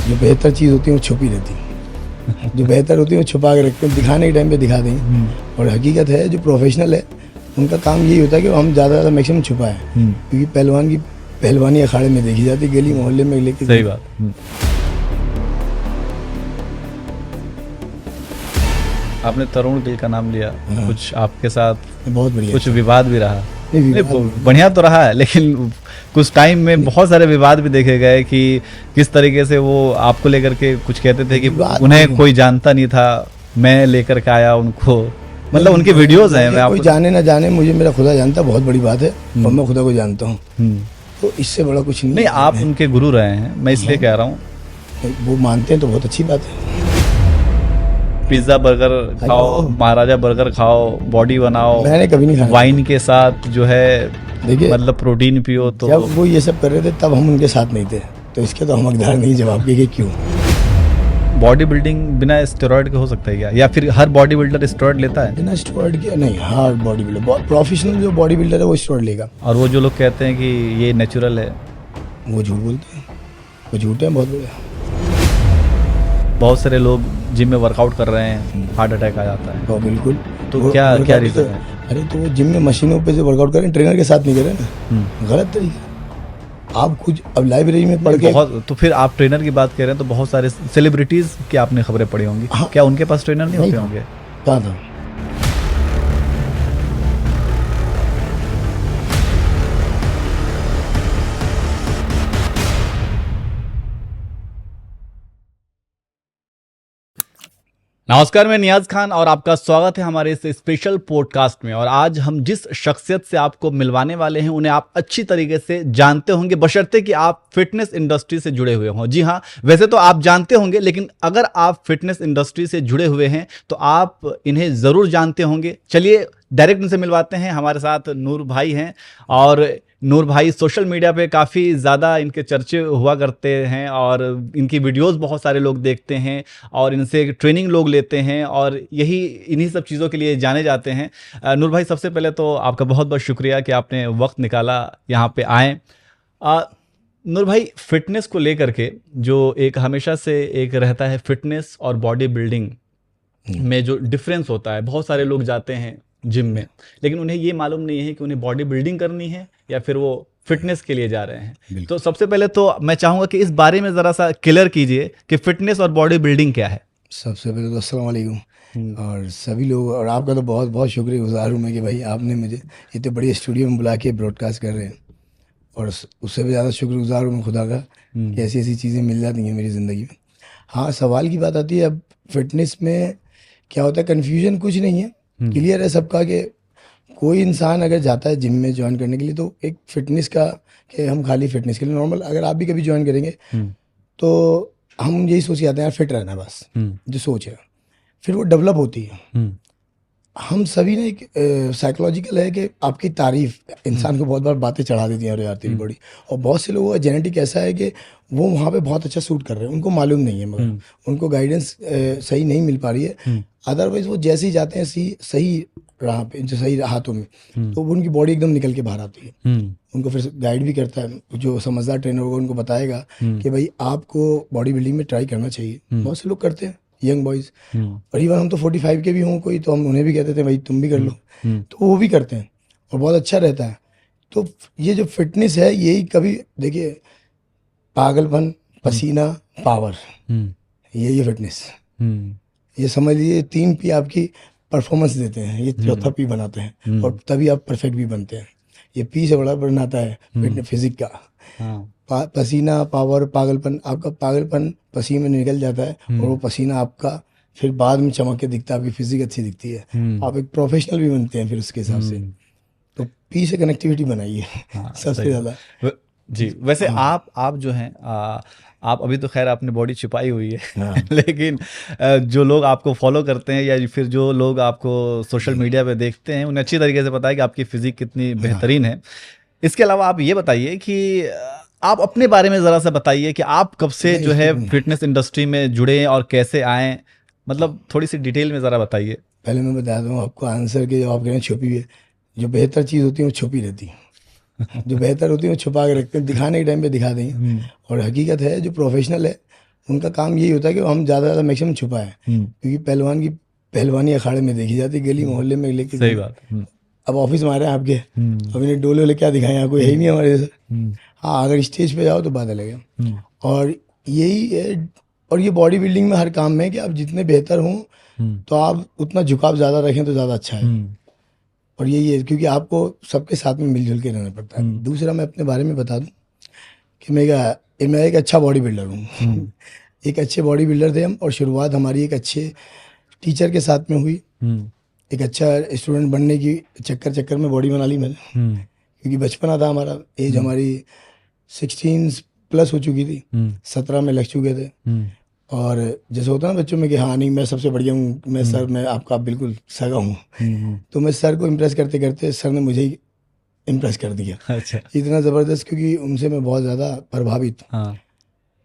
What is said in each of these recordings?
जो बेहतर चीज़ होती है वो छुपी रहती है। जो बेहतर होती है वो छुपा के रखते हैं, दिखाने के टाइम पे दिखा देंगे। और हकीकत है जो प्रोफेशनल है उनका काम यही होता है कि हम ज़्यादा मैक्सिमम छुपाएं, क्योंकि पहलवान की पहलवानी अखाड़े में देखी जाती है, गली मोहल्ले में लेके। सही बात। आपने तरुण गिल का नाम लिया, कुछ आपके साथ बहुत बढ़िया, कुछ विवाद भी रहा। नहीं, बढ़िया तो रहा है, लेकिन कुछ टाइम में बहुत सारे विवाद भी देखे गए कि किस तरीके से वो आपको लेकर के कुछ कहते थे कि उन्हें कोई जानता नहीं था, मैं लेकर के आया उनको। मतलब उनके वीडियोस हैं, मैं कोई जाने ना जाने, मुझे मेरा खुदा जानता, बहुत बड़ी बात है। और मैं खुदा को जानता हूँ, तो इससे बड़ा कुछ नहीं। आप उनके गुरु रहे हैं, मैं इसलिए कह रहा हूँ। वो मानते हैं तो बहुत अच्छी बात है। पिज्जा बर्गर खाओ, महाराजा बर्गर खाओ, बॉडी बनाओ, मैंने कभी नहीं खाया। वाइन के साथ जो है देखिए, मतलब प्रोटीन पियो। तो जब वो ये सब कर रहे थे तब हम उनके साथ नहीं थे, तो इसके तो हम हकदार नहीं जवाब के कि क्यों। बॉडी बिल्डिंग बिना स्टेरॉइड के हो सकता है क्या, या फिर हर बॉडी बिल्डर स्टेरॉइड लेता है? बिना स्टेरॉइड के नहीं, हर बॉडी बिल्डर, प्रोफेशनल जो बॉडी बिल्डर है वो स्टेरॉइड लेगा। और वो जो लोग कहते हैं कि ये नेचुरल है, वो झूठ बोलते हैं, वो झूठ है बहुत बड़ा। बहुत सारे लोग जिम में वर्कआउट कर रहे हैं, हार्ट अटैक आ जाता है। तो बिल्कुल, तो क्या रीजन है? अरे तो वो जिम में मशीनों पे से वर्कआउट करें, ट्रेनर के साथ नहीं करें ना, गलत तरीका। आप खुद अब लाइब्रेरी में पढ़ के तो फिर आप ट्रेनर की बात कर रहे हैं, तो बहुत सारे सेलिब्रिटीज की आपने खबरें पढ़ी होंगी। हाँ, क्या उनके पास ट्रेनर नहीं होते होंगे? कहा था। नमस्कार, मैं नियाज खान और आपका स्वागत है हमारे इस स्पेशल पॉडकास्ट में। और आज हम जिस शख्सियत से आपको मिलवाने वाले हैं उन्हें आप अच्छी तरीके से जानते होंगे, बशर्ते कि आप फिटनेस इंडस्ट्री से जुड़े हुए हों। जी हाँ, वैसे तो आप जानते होंगे, लेकिन अगर आप फिटनेस इंडस्ट्री से जुड़े हुए हैं तो आप इन्हें ज़रूर जानते होंगे। चलिए डायरेक्ट उनसे मिलवाते हैं। हमारे साथ नूर भाई हैं, और नूर भाई सोशल मीडिया पे काफ़ी ज़्यादा इनके चर्चे हुआ करते हैं और इनकी वीडियोस बहुत सारे लोग देखते हैं और इनसे ट्रेनिंग लोग लेते हैं, और यही इन्हीं सब चीज़ों के लिए जाने जाते हैं। नूर भाई, सबसे पहले तो आपका बहुत बहुत शुक्रिया कि आपने वक्त निकाला यहाँ पे आएँ। नूर भाई, फिटनेस को लेकर के जो एक हमेशा से एक रहता है, फिटनेस और बॉडी बिल्डिंग में जो डिफरेंस होता है, बहुत सारे लोग जाते हैं जिम में, लेकिन उन्हें ये मालूम नहीं है कि उन्हें बॉडी बिल्डिंग करनी है या फिर वो फिटनेस के लिए जा रहे हैं। तो सबसे पहले तो मैं चाहूँगा कि इस बारे में ज़रा सा क्लियर कीजिए कि फिटनेस और बॉडी बिल्डिंग क्या है। सबसे पहले तो अस्सलाम वालेकुम, और सभी लोग, और आपका तो बहुत बहुत शुक्रगुजार हूँ मैं कि भाई आपने मुझे इतने बड़े स्टूडियो में बुला के ब्रॉडकास्ट कर रहे हैं। और उससे भी ज़्यादा शुक्रगुजार हूँ मैं खुदा का कि ऐसी ऐसी चीज़ें मिल जाती हैं मेरी ज़िंदगी में। हाँ, सवाल की बात आती है, अब फिटनेस में क्या होता है, कन्फ्यूजन कुछ नहीं है, क्लियर है सबका कि कोई इंसान अगर जाता है जिम में ज्वाइन करने के लिए तो एक फिटनेस का, कि हम खाली फिटनेस के लिए नॉर्मल, अगर आप भी कभी ज्वाइन करेंगे तो हम यही सोच के आते हैं यार फिट रहना है बस, जो सोच है, फिर वो डेवलप होती है। हम सभी ने एक साइकोलॉजिकल है कि आपकी तारीफ इंसान को बहुत बार बातें चढ़ा देती हैं, अरे यार तेरी बॉडी। और बहुत से लोगों का जेनेटिक ऐसा है कि वो वहाँ पे बहुत अच्छा सूट कर रहे हैं, उनको मालूम नहीं है, मगर उनको गाइडेंस सही नहीं मिल पा रही है। अदरवाइज वो जैसे ही जाते हैं सही राह पे, जो सही हाथों में, तो उनकी बॉडी एकदम निकल के बाहर आती है। उनको फिर गाइड भी करता है, जो समझदार ट्रेनर होगा उनको बताएगा कि भाई आपको बॉडी बिल्डिंग में ट्राई करना चाहिए। बहुत से लोग करते हैं, यंग बॉयज़, और इवन हम तो 45 के भी हों कोई, तो हम उन्हें भी कहते थे भाई तुम भी कर लो, तो वो भी करते हैं और बहुत अच्छा रहता है। तो ये जो फिटनेस है, यही कभी देखिए, पागलपन, पसीना, पावर, ये फिटनेस, ये समझ लीजिए 3 पी आपकी परफॉर्मेंस देते हैं, ये चौथा पी बनाते हैं, और तभी आप परफेक्ट भी बनते हैं। ये पी से बड़ा बनाता है फिटनेस फिजिक का। पसीना, पावर, पागलपन, आपका पागलपन पसीने में निकल जाता है, और वो पसीना आपका फिर बाद में चमक के दिखता है, आपकी फिजिक अच्छी दिखती है, आप एक प्रोफेशनल भी बनते हैं फिर उसके हिसाब से। तो पी से कनेक्टिविटी बनाइए सबसे ज़्यादा। जी, वैसे आप जो हैं, आप अभी तो खैर आपने बॉडी छुपाई हुई है लेकिन जो लोग आपको फॉलो करते हैं या फिर जो लोग आपको सोशल मीडिया पे देखते हैं, उन्हें अच्छी तरीके से पता है कि आपकी फिजिक कितनी बेहतरीन है। इसके अलावा आप ये बताइए कि आप अपने बारे में ज़रा सा बताइए कि आप कब से जो है फिटनेस इंडस्ट्री में जुड़े और कैसे आए, मतलब थोड़ी सी डिटेल में ज़रा बताइए। पहले मैं बता दूँ आपको आंसर के, जवाब करें छुपी हुई है। जो बेहतर चीज़ होती है वो छुपी रहती है, जो बेहतर होती है वो छुपा के रखते हैं, दिखाने के टाइम पे दिखा देंगे। और हकीकत है जो प्रोफेशनल है उनका काम यही होता है कि हम ज़्यादा ज़्यादा मैक्सिमम छुपाएं, क्योंकि पहलवान की पहलवानी अखाड़े में देखी जाती है, गली मोहल्ले में लेके सही बात। अब ऑफिस में आ रहे हैं आपके, अब इन्हें डोले वोले क्या दिखाएं, यहाँ कोई है ही नहीं हमारे जैसा। हाँ, अगर स्टेज पे जाओ तो बात अलग है। और यही है, और ये बॉडी बिल्डिंग में हर काम में है कि आप जितने बेहतर हों तो आप उतना झुकाव ज़्यादा रखें तो ज़्यादा अच्छा है। और यही है, क्योंकि आपको सबके साथ में मिलजुल के रहना पड़ता है। दूसरा मैं अपने बारे में बता दूं कि मैं एक अच्छा बॉडी बिल्डर हूँ। एक अच्छे बॉडी बिल्डर थे हम, और शुरुआत हमारी एक अच्छे टीचर के साथ में हुई। एक अच्छा स्टूडेंट बनने की चक्कर में बॉडी बना ली मैंने, क्योंकि बचपना था हमारा, एज हमारी 16 प्लस हो चुकी थी, 17 में लग चुके थे। और जैसे होता है ना बच्चों में कि हाँ नहीं मैं सबसे बढ़िया हूँ, मैं सर, मैं आपका बिल्कुल सगा हूँ। तो मैं सर को इम्प्रेस करते करते सर ने मुझे ही इम्प्रेस कर दिया। अच्छा। इतना ज़बरदस्त, क्योंकि उनसे मैं बहुत ज़्यादा प्रभावित हूँ। हाँ।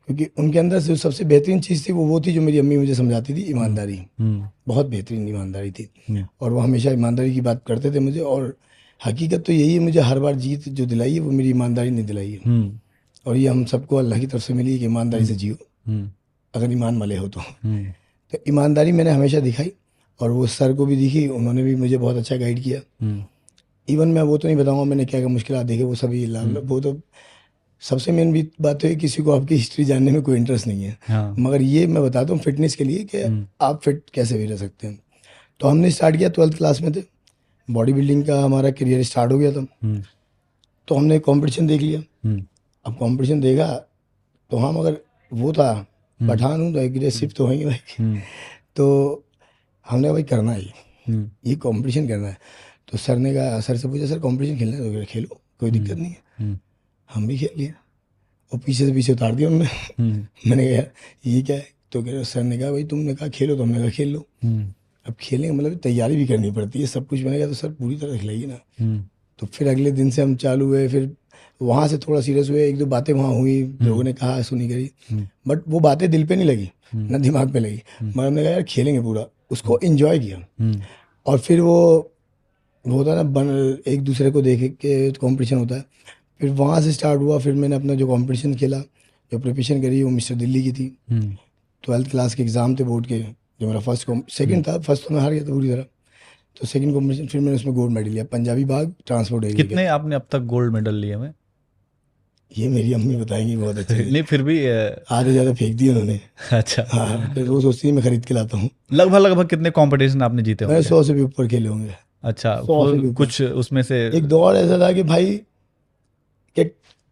क्योंकि उनके अंदर से सबसे बेहतरीन चीज़ थी वो थी जो मेरी अम्मी मुझे समझाती थी, ईमानदारी। बहुत बेहतरीन ईमानदारी थी, और वो हमेशा ईमानदारी की बात करते थे मुझे। और हकीकत तो यही है, मुझे हर बार जीत जो दिलाई है वो मेरी ईमानदारी ने दिलाई है। और ये हम सबको अल्लाह की तरफ से मिली है कि ईमानदारी से जियो, अगर ईमान वाले हो तो ईमानदारी मैंने हमेशा दिखाई, और वो सर को भी दिखी, उन्होंने भी मुझे बहुत अच्छा गाइड किया। इवन मैं वो तो नहीं बताऊंगा मैंने क्या क्या मुश्किल देखे, वो सभी वो तो सबसे मेन भी बात है, किसी को आपकी हिस्ट्री जानने में कोई इंटरेस्ट नहीं है। हाँ। मगर ये मैं बताता हूँ फिटनेस के लिए कि आप फिट कैसे भी रह सकते हैं। तो हमने स्टार्ट किया 12th क्लास में थे, बॉडी बिल्डिंग का हमारा करियर स्टार्ट हो गया था। तो हमने कंपटीशन देख लिया। अब कंपटीशन देखा तो हाँ, मगर वो था पठान हूँ तो एग्रेसिव तो है ही भाई। तो हमने कहा भाई करना है ये कंपटीशन करना है। तो सर ने कहा, सर से पूछा सर कंपटीशन खेलना है तो खेलो, कोई दिक्कत नहीं है। हम भी खेल लिया, और पीछे से पीछे उतार दिया उन्होंने। मैंने कहा ये क्या है, तो कह रहे सर ने कहा भाई तुमने कहा खेलो, तो हमने कहा खेल लो। अब खेलेंगे मतलब तैयारी भी करनी पड़ती है सब कुछ। मैंने कहा तो सर पूरी तरह खिलाइए ना। तो फिर अगले दिन से हम चालू हुए, फिर वहाँ से थोड़ा सीरियस हुए, एक दो बातें वहाँ हुई, लोगों ने कहा सुनी करी, बट वो बातें दिल पे नहीं लगी ना दिमाग पे लगी। मगर हमने कहा यार खेलेंगे पूरा, उसको एंजॉय किया। और फिर वो होता है ना एक दूसरे को देख के कंपटीशन होता है। फिर वहाँ से स्टार्ट हुआ, फिर मैंने अपना जो कंपटीशन खेला, जो प्रिपरेशन करी वो मिस्टर दिल्ली की थी। 12th क्लास के एग्ज़ाम थे बोर्ड के, जो मेरा सेकंड था, फर्स्ट तो मैं हार गया था पूरी तरह। तो सेकंड कॉम्पिटिशन फिर मैंने उसमें गोल्ड मेडल लिया, पंजाबी बाग ट्रांसपोर्ट एरिया। कितने आपने अब तक गोल्ड मेडल लिए हुए? ये मेरी अम्मी बताएंगी बहुत अच्छे से। नहीं फिर भी आधे ज़्यादा फेंक दिए उन्होंने। अच्छा। हाँ, फिर वो सोचती है मैं खरीद के लाता हूँ। लगभग कितने कंपटीशन आपने जीते मैंने होंगे? 100 से भी ऊपर खेले होंगे। अच्छा, 100 से भी ऊपर। कुछ उसमें से एक दौर ऐसा था कि भाई कि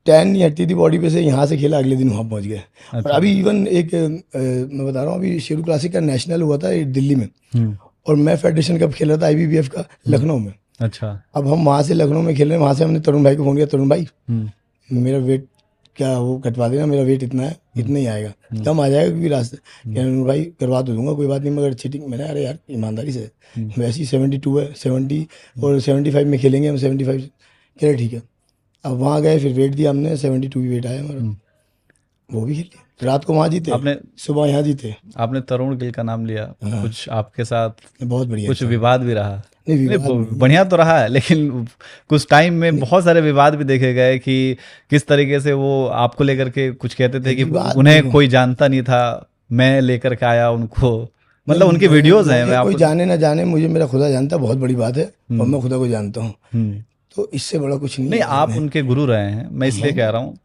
10 नहीं हटती थी बॉडी पे से, यहाँ से खेला अगले दिन वहाँ पहुँच गए। और अभी इवन एक मैं बता रहा हूँ, अभी शेरू क्लासिक का नेशनल हुआ था दिल्ली में, और मैं फेडरेशन कप खेल रहा था IBBF का लखनऊ में। अच्छा। अब हम वहाँ से लखनऊ में खेल रहे हैं, वहाँ से हमने तरुण भाई को फ़ोन किया, तरुण भाई मेरा वेट क्या वो कटवा देना, मेरा वेट इतना है, इतना ही आएगा, कम आ जाएगा क्योंकि रास्ते। कहने भाई करवा तो दूंगा कोई बात नहीं, मगर चीटिंग। मैंने अरे यार ईमानदारी से, वैसे ही 72 है, 70 और 75 में खेलेंगे हम, 75। कह रहे ठीक है। अब वहाँ गए, फिर वेट दिया हमने, 72 वेट आया हमारा, वो भी खेले। रात को वहाँ जीते, आपने सुबह यहाँ जीते। आपने तरुण गिल का नाम लिया, कुछ आपके साथ बहुत बढ़िया कुछ विवाद भी रहा? नहीं, नहीं, विवाद नहीं। बढ़िया तो रहा है, लेकिन कुछ टाइम में बहुत सारे विवाद भी देखे गए कि किस तरीके से वो आपको लेकर के कुछ कहते थे कि विवाद उन्हें देखो। कोई जानता नहीं था, मैं लेकर के आया उनको, मतलब उनकी वीडियोस हैं। मैं कोई आपको जाने ना जाने, मुझे मेरा खुदा जानता, बहुत बड़ी बात है, और मैं खुदा को जानता हूँ, तो इससे बड़ा कुछ नहीं नहीं, है। आप उनके गुरु रहे हैं, मैं इसलिए कह रहा हूँ।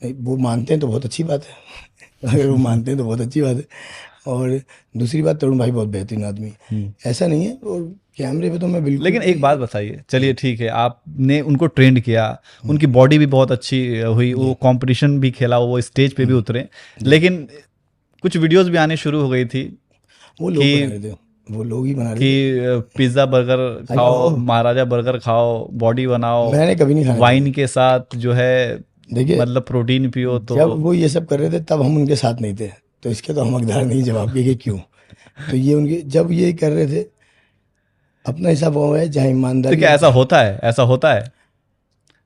नहीं, वो मानते हैं तो बहुत अच्छी बात है। अगर वो मानते हैं तो बहुत अच्छी बात है। और दूसरी बात, तरुण भाई बहुत बेहतरीन आदमी है, ऐसा नहीं है। और कैमरे पे तो मैं बिल्कुल। लेकिन एक बात बताइए, चलिए ठीक है, आपने उनको ट्रेंड किया, उनकी बॉडी भी बहुत अच्छी हुई, वो कंपटीशन भी खेला, वो स्टेज पे भी उतरे, लेकिन कुछ वीडियोस भी आने शुरू हो गई थी वो लोग बना रहे थे, वो लोग ही बना रहे थे कि पिज्ज़ा बर्गर खाओ, महाराजा बर्गर खाओ, बॉडी बनाओ, मैंने कभी नहीं खाया। वाइन के साथ जो है देखिए, मतलब प्रोटीन पियो। तो जब वो ये सब कर रहे थे तब हम उनके साथ नहीं थे, तो इसके तो हम हकदार नहीं जवाब के कि क्यों। तो ये उनके जब ये कर रहे थे, अपना हिसाब हुआ है, जहाँ ईमानदारी। तो क्या ऐसा होता है, ऐसा होता है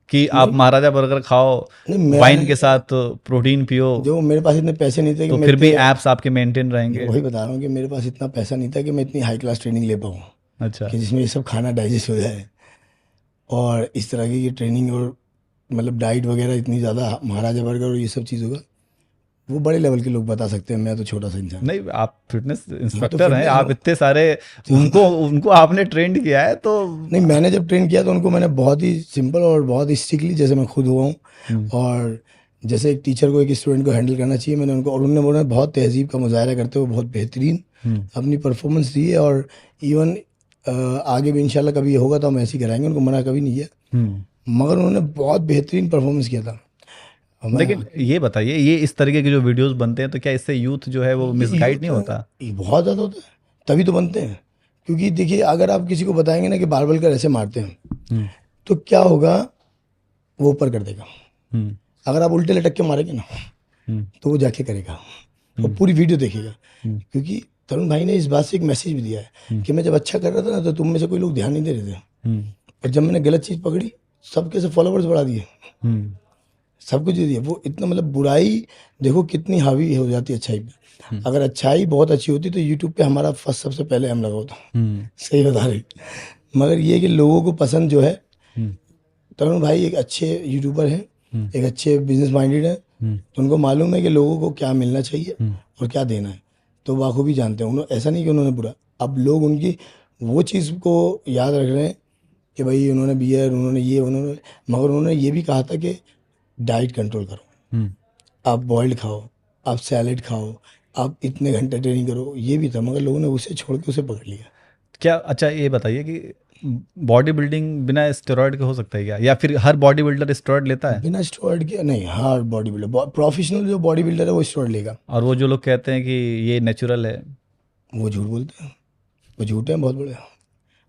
कि आप महाराजा बर्गर खाओ, वाइन के साथ प्रोटीन पियो, जो मेरे पास इतने पैसे नहीं थे कि तो फिर भी एप्स आपके मेंटेन रहेंगे? वही बता रहा हूँ कि मेरे पास इतना पैसा नहीं था कि मैं इतनी हाई क्लास ट्रेनिंग ले पाऊँ, अच्छा, कि जिसमें ये सब खाना डाइजेस्ट हो जाए, और इस तरह की ट्रेनिंग और मतलब डाइट वगैरह इतनी ज़्यादा, महाराजा बर्गर और ये सब चीज़ होगा, वो बड़े लेवल के लोग बता सकते हैं, मैं तो छोटा सा इंसान। नहीं, आप फिटनेस इंस्ट्रक्टर fitness हैं, आप हूँ। इतने सारे उनको आपने ट्रेंड किया है तो। नहीं, मैंने जब ट्रेन किया तो उनको मैंने बहुत ही सिंपल और बहुत ही स्ट्रिक्टली, जैसे मैं खुद हुआ हूँ, और जैसे एक टीचर को एक स्टूडेंट को हैंडल करना चाहिए, मैंने उनको, और उन्होंने बहुत तहजीब का मुजाहरा करते हुए बहुत बेहतरीन अपनी परफॉर्मेंस दी है। और इवन आगे भी इंशाल्लाह कभी ये होगा तो हम ऐसे ही कराएंगे, उनको मना कभी नहीं किया, मगर उन्होंने बहुत बेहतरीन परफॉर्मेंस किया था। लेकिन ये बताइए, ये इस तरीके के जो वीडियोस बनते हैं तो क्या इससे यूथ जो है वो मिसगाइड नहीं होता? ये बहुत ज़्यादा होता है, तभी तो बनते हैं। क्योंकि देखिए, अगर आप किसी को बताएंगे ना कि बारबल कर ऐसे मारते हैं, तो क्या होगा, वो ऊपर कर देगा। अगर आप उल्टे लटक के मारेंगे ना, तो वो जाके करेगा, वो पूरी वीडियो देखेगा। क्योंकि तरुण भाई ने इस बात से एक मैसेज भी दिया है कि मैं जब अच्छा कर रहा था ना, तो तुम में से कोई लोग ध्यान नहीं दे रहे थे, और जब मैंने गलत चीज़ पकड़ी, सबके से फॉलोवर्स बढ़ा दिए, सब कुछ दे दिया। वो इतना, मतलब बुराई देखो कितनी हावी हो जाती है अच्छाई पे। अगर अच्छाई बहुत अच्छी होती तो यूट्यूब पे हमारा फर्स्ट सबसे पहले हम लगा होता। सही बता रहे। मगर ये कि लोगों को पसंद जो है, तरुण भाई एक अच्छे यूट्यूबर हैं, एक अच्छे बिजनेस माइंडेड हैं, तो उनको मालूम है कि लोगों को क्या मिलना चाहिए और क्या देना है, तो बाखूबी जानते हैं। उन्होंने ऐसा नहीं कि उन्होंने बुरा, अब लोग उनकी वो चीज़ को याद रख रहे हैं कि भाई उन्होंने बियर, उन्होंने ये, उन्होंने, मगर उन्होंने ये भी कहा था कि डाइट कंट्रोल करो, आप बॉइल्ड खाओ, आप सैलेड खाओ, आप इतने घंटे ट्रेनिंग करो, ये भी था। मगर लोगों ने उसे छोड़ के उसे पकड़ लिया। क्या, अच्छा ये बताइए कि बॉडी बिल्डिंग बिना स्टेरॉइड के हो सकता है क्या, या फिर हर बॉडी बिल्डर स्टेरॉइड लेता है? बिना स्टेरॉइड के नहीं, हर बॉडी बिल्डर, प्रोफेशनल जो बॉडी बिल्डर है वो स्टेरॉइड लेगा। और वो जो लोग कहते हैं कि ये नेचुरल है, वो झूठ बोलते हैं, वो झूठे हैं बहुत बड़े,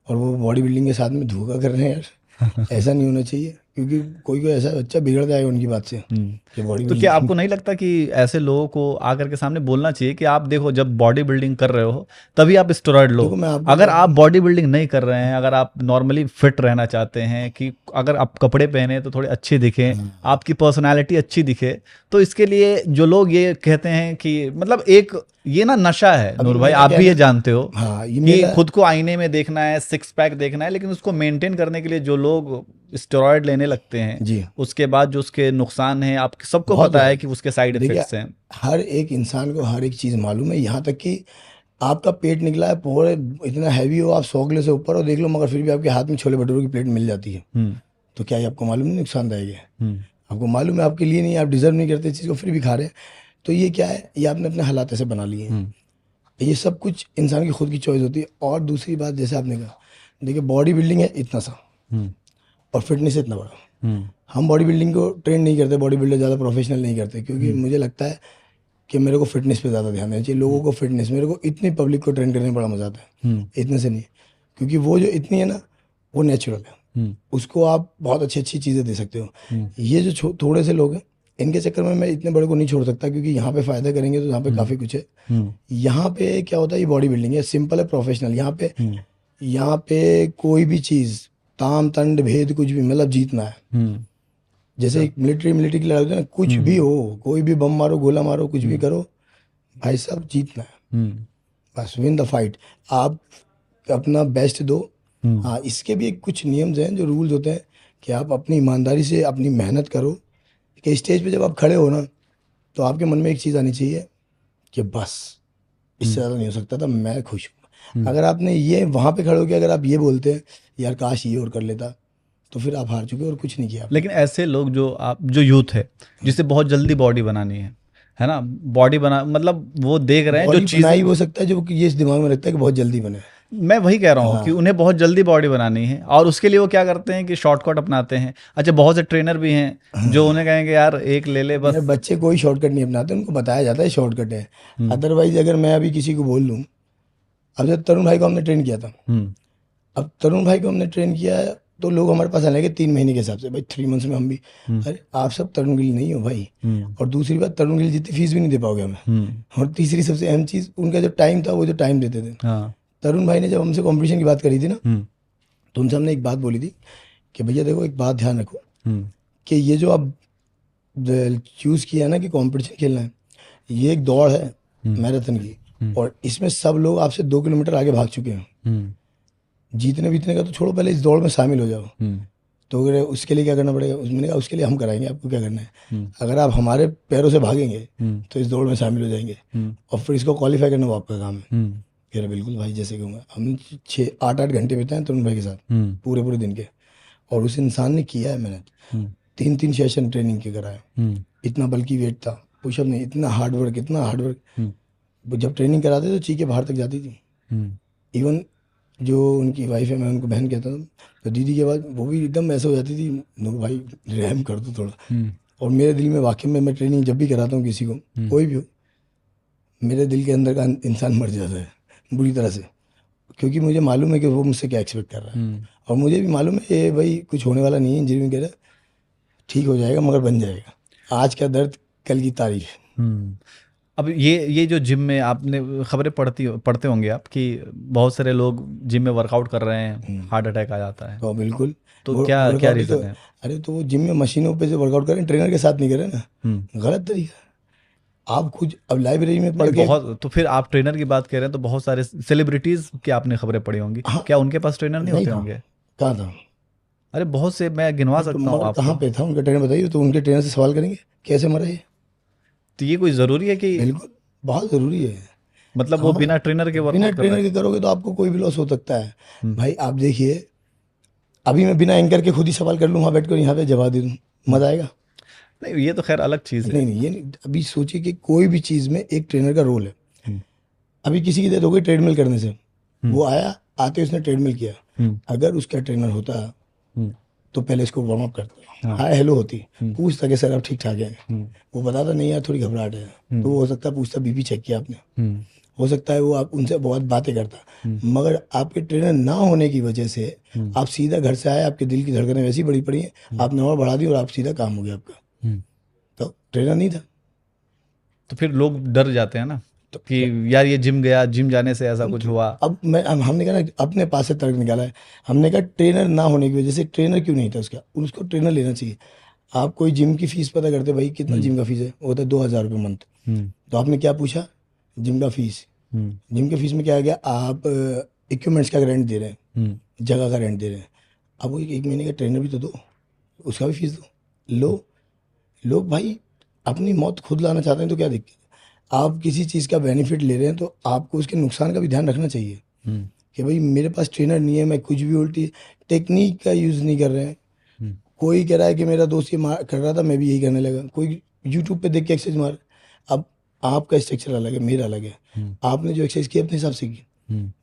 और वो बॉडी बिल्डिंग के साथ में धोखा कर रहे हैं यार। ऐसा नहीं होना चाहिए, क्योंकि कोई कोई ऐसा बच्चा बिगड़ जाएगा उनकी बात से कि बॉडी तो क्या आपको नहीं लगता कि ऐसे लोगों को आकर के सामने बोलना चाहिए कि आप देखो, जब बॉडी बिल्डिंग कर रहे हो तभी आप स्टेरॉइड लो, देखो, मैं आपको अगर आप बॉडी बिल्डिंग नहीं कर रहे हैं, अगर आप नॉर्मली फिट रहना चाहते हैं, कि अगर आप कपड़े पहने तो थोड़े अच्छे दिखें, आपकी पर्सनालिटी अच्छी दिखे, तो इसके लिए जो लोग ये कहते हैं कि मतलब एक ये ना नशा है नूर भाई, आप भी ये जानते हो हाँ, ये कि मेरा खुद को आईने में देखना है, सिक्स पैक देखना है, लेकिन उसको मेंटेन करने के लिए जो लोग स्टेरॉइड लेने लगते हैं, जी, उसके बाद जो उसके नुकसान हैं, आप सबको बहुत पता है ज़्यादा। कि उसके साइड देखिए, इफेक्ट्स हैं। हर एक इंसान को हर एक चीज़ मालूम है, यहाँ तक कि आपका पेट निकला है पूरे, इतना हैवी हो, आप 100 किलो से ऊपर हो, देख लो, मगर फिर भी आपके हाथ में छोले भटूरे की प्लेट मिल जाती है, तो क्या ये आपको मालूम नहीं नुकसानदायक है? आपको मालूम है आपके लिए नहीं, आप डिजर्व नहीं करते इस चीज़ को, फिर भी खा रहे हैं, तो ये क्या है, ये आपने अपने हालात ऐसे बना लिए हैं। ये सब कुछ इंसान की खुद की चॉइस होती है। और दूसरी बात, जैसे आपने कहा, देखिए बॉडी बिल्डिंग है इतना सा, और फिटनेस इतना बड़ा। हम बॉडी बिल्डिंग को ट्रेन नहीं करते, बॉडी बिल्डर ज़्यादा प्रोफेशनल नहीं करते, क्योंकि मुझे लगता है कि मेरे को फिटनेस पे ज़्यादा ध्यान देना चाहिए, लोगों को फिटनेस, मेरे को इतनी पब्लिक को ट्रेन करने में बड़ा मजा आता है, इतने से नहीं, क्योंकि वो जो इतनी है ना, वो नेचुरल है, उसको आप बहुत अच्छी अच्छी चीज़ें दे सकते हो। ये जो थोड़े से लोग हैं, इनके चक्कर में मैं इतने बड़े को नहीं छोड़ सकता, क्योंकि यहाँ पे फ़ायदा करेंगे तो यहाँ पे काफ़ी कुछ है। यहाँ पे क्या होता है, ये बॉडी बिल्डिंग है, सिंपल है, प्रोफेशनल। यहाँ पे कोई भी चीज़, ताम तंड भेद कुछ भी, मतलब जीतना है। जैसे एक मिलिट्री की लड़ाई होती है ना, कुछ भी हो, कोई भी बम मारो, गोला मारो, कुछ भी करो, भाई साहब जीतना है, बस विन द फाइट। आप अपना बेस्ट दो। हाँ, इसके भी कुछ नियम्स हैं, जो रूल्स होते हैं, कि आप अपनी ईमानदारी से अपनी मेहनत करो, कि स्टेज पे जब आप खड़े हो ना, तो आपके मन में एक चीज़ आनी चाहिए कि बस इससे ज़्यादा नहीं हो सकता था, मैं खुश हूँ। अगर आपने ये वहाँ पे खड़े होकर अगर आप ये बोलते हैं यार काश ये और कर लेता, तो फिर आप हार चुके और कुछ नहीं किया आपने। लेकिन ऐसे लोग जो यूथ है, जिसे बहुत जल्दी बॉडी बनानी है ना, बॉडी बना मतलब वो देख रहे हैं जो बॉडी चीज़, बना ही हो सकता है जो कि ये इस दिमाग में रखता है कि बहुत जल्दी बने। मैं वही कह रहा हूँ कि उन्हें बहुत जल्दी बॉडी बनानी है, और उसके लिए वो क्या करते हैं कि शॉर्टकट अपनाते हैं। अच्छा, बहुत से ट्रेनर भी हैं जो उन्हें कहेंगे यार एक ले ले बस। मेरे बच्चे कोई शॉर्टकट नहीं अपनाते, उनको बताया जाता है शॉर्टकट है। अदरवाइज अगर मैं अभी किसी को बोल दूँ, अब जब तरुण भाई को हमने ट्रेन किया था, अब तरुण भाई को हमने ट्रेन किया है, तो लोग हमारे पास आने लगे 3 महीने के हिसाब से, भाई 3 मंथ्स में हम भी, अरे आप सब तरुण गिल नहीं हो भाई। और दूसरी बात, तरुण गिल जितनी फीस भी नहीं दे पाओगे हमें। और तीसरी सबसे अहम चीज़, उनका जो टाइम था, वो जो टाइम देते थे। तरुण भाई ने जब हमसे कंपटीशन की बात करी थी ना, तो उनसे हमने एक बात बोली थी कि भैया देखो, एक बात ध्यान रखो, कि ये जो आप चूज़ किया है ना कि कंपटीशन खेलना है, ये एक दौड़ है मैराथन की, और इसमें सब लोग आपसे 2 किलोमीटर आगे भाग चुके हैं। जीतने बीतने का तो छोड़ो, पहले इस दौड़ में शामिल हो जाओ। तो अगर उसके लिए क्या करना पड़ेगा, मैंने कहा उसके लिए हम कराएंगे, आपको क्या करना है, अगर आप हमारे पैरों से भागेंगे तो इस दौड़ में शामिल हो जाएंगे और फिर इसको क्वालिफाई करना वो आपका काम है। कह रहे बिल्कुल भाई, जैसे कहूँगा। हम 6-8 घंटे बिताए तरुण भाई के साथ पूरे पूरे दिन के, और उस इंसान ने किया है मेहनत। 3-3 सेशन ट्रेनिंग के कराए, इतना बल्कि वेट था, पुशअप नहीं, इतना हार्ड वर्क, इतना हार्ड वर्क। जब ट्रेनिंग कराते तो चीखें बाहर तक जाती थी। इवन जो उनकी वाइफ है, मैं उनको बहन कहता था, तो दीदी के बाद वो भी एकदम ऐसा हो जाती थी, नो भाई रहम कर दो थोड़ा। और मेरे दिल में वाकई में, मैं ट्रेनिंग जब भी कराता हूँ किसी को, कोई भी हो, मेरे दिल के अंदर का इंसान मर जाता है बुरी तरह से, क्योंकि मुझे मालूम है कि वो मुझसे क्या एक्सपेक्ट कर रहा है। और मुझे भी मालूम है ये भाई कुछ होने वाला नहीं है, इंजरी में कह रहा है ठीक हो जाएगा, मगर बन जाएगा। आज का दर्द कल की तारीफ। अब ये जो जिम में आपने खबरें पढ़ते होंगे आप कि बहुत सारे लोग जिम में वर्कआउट कर रहे हैं, हार्ट अटैक आ जाता है, तो बिल्कुल, तो क्या वर्कआउट ही रीज़न तो, है? अरे तो वो जिम में मशीनों पे से वर्कआउट करें, ट्रेनर के साथ नहीं करें ना, गलत तरीका। आप खुद अब लाइब्रेरी में पढ़ के, बहुत, तो फिर आप ट्रेनर की बात कर रहे हैं तो बहुत सारे सेलिब्रिटीज की आपने खबरें पढ़ी होंगी, हाँ, क्या उनके पास ट्रेनर नहीं होते था, होंगे? कहाँ था, अरे बहुत से, मैं गिनवा तो सकता हूँ मगर कहाँ आपको। पे था उनका ट्रेनर, बताइए। तो उनके ट्रेनर से सवाल करेंगे कैसे मरा ये। तो ये कोई ज़रूरी है कि बिल्कुल बहुत ज़रूरी है। मतलब वो हाँ, बिना ट्रेनर के बिना वर्कआउट कर रहे ट्रेनर के करोगे तो आपको कोई भी लॉस हो सकता है। भाई आप देखिए, अभी मैं बिना एंकर के खुद ही सवाल कर लूँ, वहाँ बैठ कर यहाँ पे जवाब दे दूँ, मजा आएगा? हैं? नहीं, ये तो खैर अलग चीज़ है। नहीं नहीं, ये नहीं। अभी सोचिए कि कोई भी चीज़ में एक ट्रेनर का रोल है। अभी किसी की डेथ हो गई ट्रेडमिल करने से, वो आया, आते उसने ट्रेडमिल किया, अगर उसका ट्रेनर होता तो पहले इसको वार्म अप करता, हाय हेलो होती, पूछता कि सर आप ठीक ठाक है, वो बताता नहीं यार थोड़ी घबराहट है, तो वो हो सकता है पूछता बीपी चेक किया आपने, हो सकता है वो आप उनसे बहुत बातें करता। मगर आपके ट्रेनर ना होने की वजह से आप सीधा घर से आए, आपके दिल की धड़कनें वैसी बड़ी पड़ी हैं, आपने और बढ़ा दी और आप सीधा काम हो गया आपका। तो ट्रेनर नहीं था। तो फिर लोग डर जाते हैं ना कि यार ये जिम गया, जिम जाने से ऐसा कुछ हुआ। अब हमने कहा ना, अपने पास से तर्क निकाला है। हमने कहा ट्रेनर ना होने की वजह से, ट्रेनर क्यों नहीं था उसका, उसको ट्रेनर लेना चाहिए। आप कोई जिम की फीस पता करते, भाई कितना जिम का फीस है, वो होता है 2,000 रुपये मंथ। तो आपने क्या पूछा, जिम का फीस। जिम के फीस में क्या आ गया, आप इक्विपमेंट्स का रेंट दे रहे हैं, जगह का रेंट दे रहे हैं, अब वो एक महीने का ट्रेनर भी तो दो, उसका भी फीस दो। लोग भाई अपनी मौत खुद लाना चाहते हैं, तो क्या दिक्कत है? आप किसी चीज़ का बेनिफिट ले रहे हैं तो आपको उसके नुकसान का भी ध्यान रखना चाहिए कि भाई मेरे पास ट्रेनर नहीं है, मैं कुछ भी उल्टी टेक्निक का यूज़ नहीं कर रहे हैं। कोई कह रहा है कि मेरा दोस्त ये कर रहा था, मैं भी यही करने लगा, कोई यूट्यूब पे देख के एक्सरसाइज मार। अब आपका स्ट्रक्चर अलग है, मेरा अलग है। आपने जो एक्सरसाइज की अपने हिसाब से की,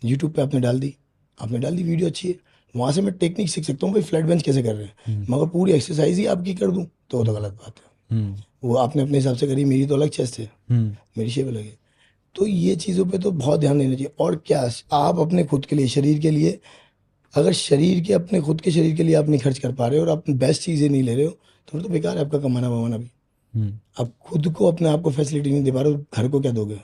यूट्यूब पे आपने डाल दी, वीडियो अच्छी है, वहाँ से मैं टेक्निक सीख सकता हूँ भाई फ्लैट बेंच कैसे कर रहे हैं, मगर पूरी एक्सरसाइज ही आपकी कर दूँ तो गलत बात है। वो आपने अपने हिसाब से करी, मेरी तो अलग चेस्ट है, मेरी शेप अलग है। तो ये चीज़ों पे तो बहुत ध्यान देना चाहिए। और क्या, आप अपने खुद के लिए, शरीर के लिए, अगर अपने खुद के शरीर के लिए आप नहीं खर्च कर पा रहे हो और आप बेस्ट चीज़ें नहीं ले रहे हो, तो फिर तो बेकार है आपका कमाना वमाना भी। आप खुद को, अपने आप को फैसिलिटी नहीं दे पा रहे हो, घर को क्या दोगे?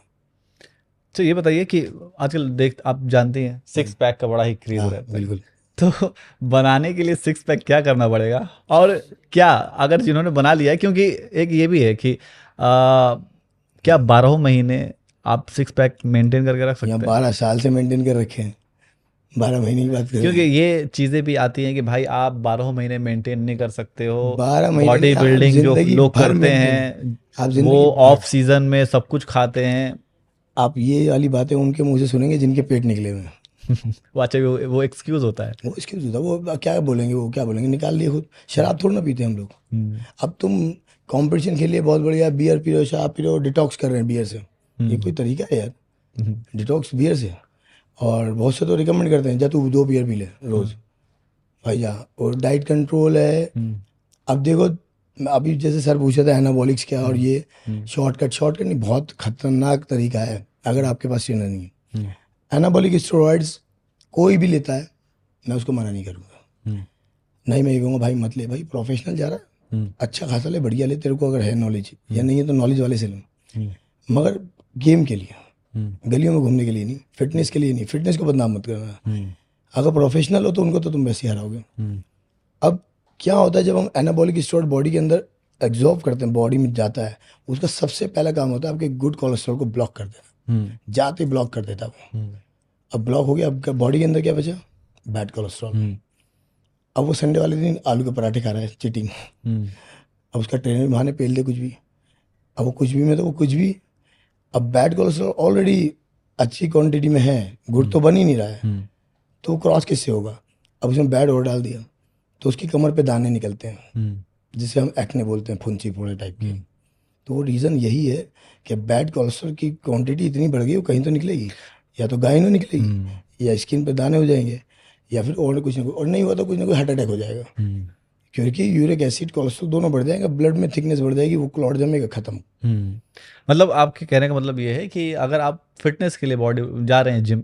तो ये बताइए कि आजकल आप जानते हैं 6 पैक का बड़ा ही क्रेज रहता है, बिल्कुल। तो बनाने के लिए 6 पैक क्या करना पड़ेगा, और क्या अगर जिन्होंने बना लिया है, क्योंकि एक ये भी है कि क्या 12 महीने आप 6 पैक मेंटेन करके रख सकते यहाँ हैं? 12 साल से मेंटेन कर रखे हैं, 12 महीने की बात करें। क्योंकि ये चीज़ें भी आती हैं कि भाई आप 12 महीने मेंटेन नहीं कर सकते हो। 12 महीने बॉडी नहीं, आप बिल्डिंग जो जिंदगी लोग भर करते maintain- हैं, आप वो जिंदगी ऑफ सीजन में सब कुछ खाते हैं। आप ये वाली बातें उनके मुंह से सुनेंगे जिनके पेट निकले हुए हैं। वो अच्छा, वो एक्सक्यूज होता है। वो एक्सक्यूज होता है, वो क्या बोलेंगे, निकाल लिए खुद। शराब थोड़ा ना पीते हम लोग। अब तुम कंपटीशन खेलिए बहुत बढ़िया, बियर पी रहे हो, शराब पी रहे हो, डिटॉक्स कर रहे हैं बियर से, ये कोई तरीका है यार? डिटॉक्स बियर से। और बहुत से तो रिकमेंड करते हैं, जा तू 2 बियर पी ले रोज भाई जा। और डाइट कंट्रोल है। अब देखो, अभी जैसे सर पूछा था एनाबॉलिक्स क्या, और ये शॉर्टकट नहीं, बहुत खतरनाक तरीका है अगर आपके पास ट्रेनर नहीं है। एनाबॉलिक स्टेरॉइड्स कोई भी लेता है, मैं उसको मना नहीं करूँगा। नहीं, मैं ये कहूँगा भाई मत ले, भाई प्रोफेशनल जा रहा है, अच्छा खासा ले, बढ़िया ले, तेरे को अगर है नॉलेज, या नहीं है तो नॉलेज वाले से ले, मगर गेम के लिए, गलियों में घूमने के लिए नहीं, फिटनेस के लिए नहीं। फिटनेस को बदनाम मत करना। अगर प्रोफेशनल हो तो उनको तो तुम वैसे ही हराओगे। अब क्या होता है, जब हम एनाबॉलिक स्टेरॉइड बॉडी के अंदर एब्जॉर्ब करते हैं, बॉडी में जाता है, उसका सबसे पहला काम होता है आपके गुड कोलेस्ट्रॉल को ब्लॉक कर देना। जाते ब्लॉक कर देता वो। अब ब्लॉक हो गया, अब बॉडी के अंदर क्या बचा, बैड कोलेस्ट्रॉल। अब वो संडे वाले दिन आलू के पराठे खा रहा है, चीटिंग। अब उसका ट्रेनर बहाने पेल दे कुछ भी, अब वो कुछ भी में तो वो कुछ भी। अब बैड कोलेस्ट्रॉल ऑलरेडी अच्छी क्वांटिटी में है, गुड तो बन ही नहीं रहा है, तो वो क्रॉस किससे होगा? अब उसमें बैड और डाल दिया तो उसकी कमर पे दाने निकलते हैं, जिसे हम एक्ने बोलते हैं, फुंसी फोड़े टाइप के। तो वो रीज़न यही है कि बैड कोलेस्ट्रॉल की क्वांटिटी इतनी बढ़ गई, वो कहीं तो निकलेगी, या तो गायनो निकलेगी, या स्किन पे दाने हो जाएंगे, या फिर और कुछ ना कुछ, और नहीं हुआ तो कुछ ना कुछ हार्ट अटैक हो जाएगा। क्योंकि यूरिक एसिड कोलेस्ट्रॉल दोनों बढ़ जाएगा, ब्लड में थिकनेस बढ़ जाएगी, वो क्लॉट जमेगा, खत्म। मतलब आपके कहने का मतलब ये है कि अगर आप फिटनेस के लिए बॉडी जा रहे हैं जिम,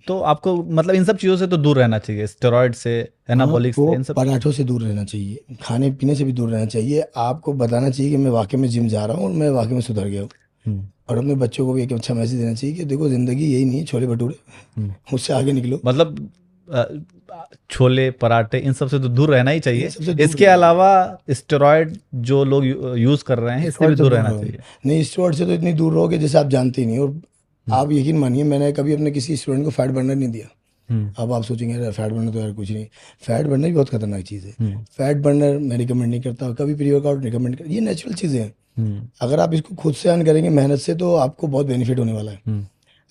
तो आपको मतलब इन सब चीज़ों से तो दूर रहना चाहिए, स्टेरॉइड से, एनाबॉलिक से, इन सब पराठों से दूर रहना चाहिए, खाने पीने से भी दूर रहना चाहिए। आपको बताना चाहिए कि मैं वाकई में जिम जा रहा हूँ और मैं वाकई में सुधर गया हूँ। और अपने बच्चों को भी एक अच्छा मैसेज देना चाहिए कि देखो ज़िंदगी यही नहीं है छोले भटूरे, उससे आगे निकलो। मतलब छोले पराठे इन सब से तो दूर रहना ही चाहिए। इन सबसे दूर इसके रहना अलावा स्टेरॉइड जो लोग यूज कर रहे हैं, इससे भी स्टेरॉइड से दूर रहना रहो। चाहिए। नहीं, स्टेरॉइड से तो इतनी दूर रहोगे जैसे आप जानते ही नहीं। और आप यकीन मानिए, मैंने कभी अपने किसी स्टूडेंट को फैट बर्नर नहीं दिया। अब आप सोचेंगे यार फैट बर्नर तो यार कुछ नहीं, फैट बर्नर भी बहुत खतरनाक चीज़ है। फैट बर्नर मैं रिकमेंड नहीं करता, कभी प्री वर्कआउट रिकमेंड कर, ये नेचुरल चीज़ें हैं। अगर आप इसको खुद से अर्न करेंगे मेहनत से, तो आपको बहुत बेनिफिट होने वाला है।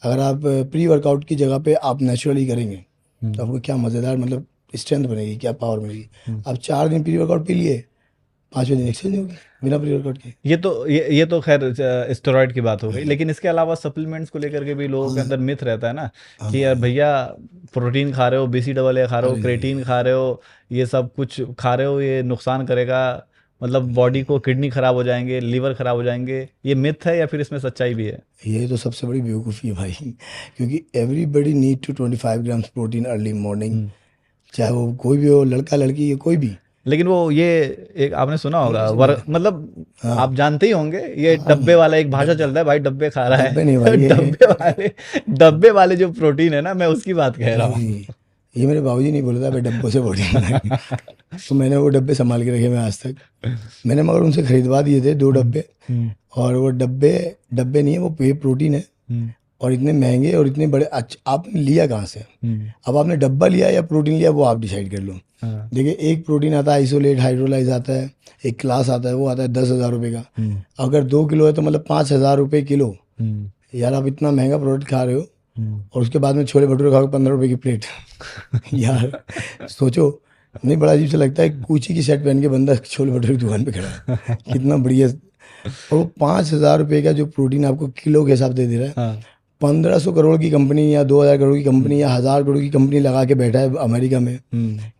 अगर आप प्री वर्कआउट की जगह पे आप नेचुरली करेंगे तो आपको क्या मज़ेदार, मतलब स्ट्रेंथ बनेगी, क्या पावर मिलेगी। आप 4 दिन प्री वर्कआउट पी लिए, 5वें दिन एक्सरसाइज होगी बिना प्री वर्कआउट के। ये तो खैर स्टेरॉइड की बात हो गई, लेकिन इसके अलावा सप्लीमेंट्स को लेकर के भी लोगों के अंदर मिथ रहता है ना कि यार भैया प्रोटीन खा रहे हो, BCAA खा रहे हो, क्रेटीन खा रहे हो, ये सब कुछ खा रहे हो, ये नुकसान करेगा, मतलब बॉडी को, किडनी खराब हो जाएंगे, लीवर खराब हो जाएंगे। ये मिथ है या फिर इसमें सच्चाई भी है? ये तो सबसे बड़ी बेवकूफ़ी है भाई, क्योंकि everybody need to 25 grams protein early morning, चाहे वो कोई भी हो, लड़का लड़की या कोई भी। लेकिन वो ये एक आपने सुना होगा मतलब हाँ। आप जानते ही होंगे, ये डब्बे वाला एक भाषा चल रहा है, भाई डब्बे खा रहा डब्बे है। नहीं भाई, डब्बे वाले जो प्रोटीन है ना, मैं उसकी बात कह रहा हूँ। ये मेरे बाबूजी नहीं बोला था भाई डब्बों से प्रोटीन बनाएंगे। तो मैंने वो डब्बे संभाल के रखे मैं आज तक। मैंने मगर उनसे खरीदवा दिए थे 2 डब्बे, और वो डब्बे नहीं है, वो पे प्रोटीन है, और इतने महंगे और इतने बड़े। अच्छा, आपने लिया कहाँ से? अब आपने डब्बा लिया या प्रोटीन लिया, वो आप डिसाइड कर लो। देखिए, एक प्रोटीन आता है आइसोलेट हाइड्रोलाइज आता है, एक क्लास आता है, वो आता है 10,000 रुपये का। अगर 2 किलो है तो मतलब 5,000 रुपये किलो। यार आप इतना महंगा प्रोडक्ट खा रहे हो, और उसके बाद में छोले भटूरे खाओगे 15 रुपये की प्लेट। यार सोचो, नहीं बड़ा अजीब सा लगता है, कूची की शर्ट पहन के बंदा छोले भटूरे की दुकान पे खड़ा है, कितना बढ़िया। और वो 5,000 रुपये का जो प्रोटीन आपको किलो के हिसाब से दे रहा है, 1500 करोड़ की कंपनी या 2000 करोड़ की कंपनी या 1000 करोड़ की कंपनी लगा के बैठा है अमेरिका में,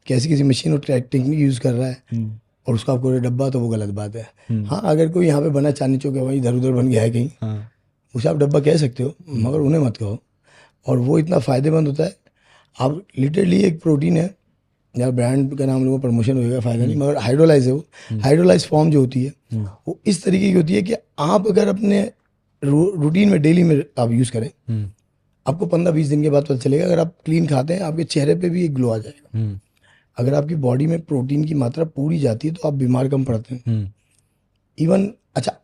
कैसी किसी मशीन और टेक्निक यूज़ कर रहा है, और उसका आपको डब्बा, तो वो गलत बात है। हाँ, अगर कोई यहाँ पे बना चांदनी चौक है, वहीं इधर उधर बन गया है कहीं, उसे आप डब्बा कह सकते हो, मगर उन्हें मत कहो। और वो इतना फ़ायदेमंद होता है। आप लिटरली एक प्रोटीन है, या ब्रांड का नाम लोगों प्रमोशन होगा, फ़ायदा नहीं, मगर हाइड्रोलाइज है वो। हाइड्रोलाइज फॉर्म जो होती है वो इस तरीके की होती है कि आप अगर अपने रूटीन में डेली में आप यूज़ करें, आपको 15-20 दिन के बाद पता चलेगा। अगर आप क्लीन खाते हैं, आपके चेहरे पे भी एक ग्लो आ जाएगा। अगर आपकी बॉडी में प्रोटीन की मात्रा पूरी जाती है तो आप बीमार कम पड़ते हैं। इवन अच्छा,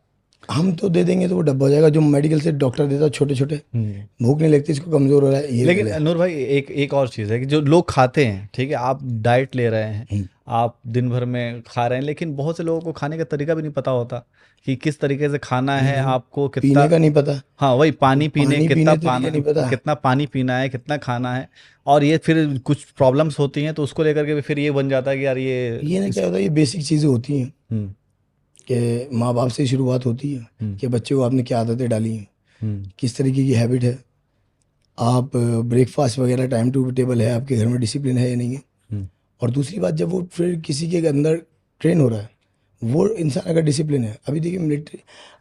हम तो दे देंगे तो वो डब्बा हो जाएगा, जो मेडिकल से डॉक्टर देता है छोटे छोटे, भूख नहीं लगती, इसको कमजोर हो रहा है ये। लेकिन नूर भाई, एक और चीज़ है कि जो लोग खाते हैं, ठीक है, आप डाइट ले रहे हैं, आप दिन भर में खा रहे हैं, लेकिन बहुत से लोगों को खाने का तरीका भी नहीं पता होता कि किस तरीके से खाना है, आपको कितना पीने का नहीं पता। हाँ वही, पानी पीने कितना पानी पीना है, कितना खाना है। और ये फिर कुछ प्रॉब्लम्स होती हैं तो उसको लेकर के फिर ये बन जाता है कि यार ये ना क्या होता है, ये बेसिक चीज़ें होती हैं कि माँ बाप से शुरुआत होती है कि बच्चे को आपने क्या आदतें डाली हैं, किस तरीके की हैबिट है, आप ब्रेकफास्ट वगैरह टाइम टू टेबल है, आपके घर में डिसिप्लिन है या नहीं है। और दूसरी बात, जब वो फिर किसी के अंदर ट्रेन हो रहा है, वो इंसान अगर डिसिप्लिन है। अभी देखिए मिलिट्री,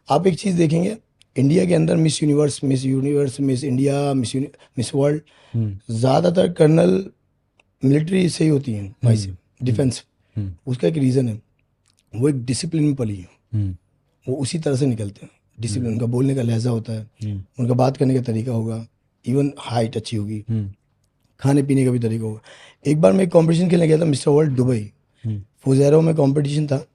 आप एक चीज़ देखेंगे, इंडिया के अंदर miss universe, miss India, miss world, ज़्यादातर कर्नल मिलिट्री से ही होती हैं भाई से, डिफेंस। उसका एक रीज़न है, वो एक डिसिप्लिन में पली है, वो उसी तरह से निकलते हैं। डिसिप्लिन, उनका बोलने का लहजा होता है, उनका बात करने का तरीका होगा, इवन हाइट अच्छी होगी, खाने पीने का भी तरीका होगा। एक बार मैं एक कॉम्पिटिशन खेलने गया था, मिस्टर वर्ल्ड दुबई, फुजैरो में कॉम्पिटिशन था,